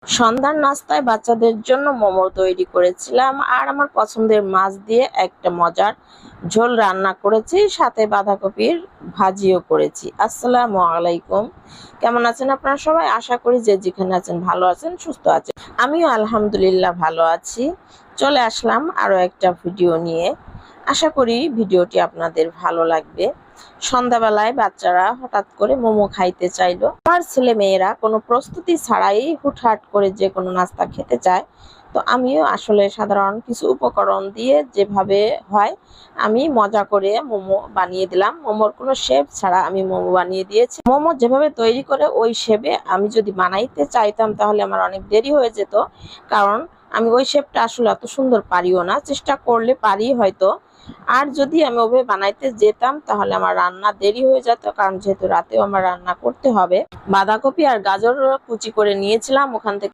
সন্ধ্যার নাস্তায় বাচ্চাদের জন্য মোমো তৈরি করেছিলাম আর আমার পছন্দের মাছ দিয়ে একটা মজার ঝোল রান্না করেছি, সাথে বাঁধাকপির ভাজিও করেছি। আসসালামু আলাইকুম, কেমন আছেন আপনারা সবাই? আশা করি যে যেখানে আছেন ভালো আছেন, সুস্থ আছেন। আমিও আলহামদুলিল্লাহ ভালো আছি। চলে আসলাম আরো একটা ভিডিও নিয়ে। আশা করি ভিডিওটি আপনাদের ভালো লাগবে। সন্ধ্যাবেলায় বাচ্চারা হঠাৎ করে মোমো খাইতে চাইলো। আমার ছেলে মেয়েরা কোনো প্রস্তুতি ছাড়াই হুটহাট করে যে কোনো নাস্তা খেতে চায়। তো আমিও আসলে সাধারণ কিছু উপকরণ দিয়ে যেভাবে হয় আমি মজা করে মোমো বানিয়ে দিলাম। মোমোর কোনো শেপ ছাড়া আমি মোমো বানিয়ে দিয়েছি। মোমো যেভাবে তৈরি করে ওই শেপে আমি যদি বানাইতে চাইতাম তাহলে আমার অনেক দেরি হয়ে যেত, কারণ আমি ওই শেপটা আসলে অত সুন্দর পারিও না। চেষ্টা করলে পারি হয়তো, আর যদি আমি ওভাবে বানাইতে যেতাম তাহলে আমার রান্না দেরি হয়ে যেত, কারণ যেহেতু রাতেও আমার রান্না করতে হবে। বাঁধাকপি আর গাজর কুচি করে নিয়েছিলাম, ওখান থেকে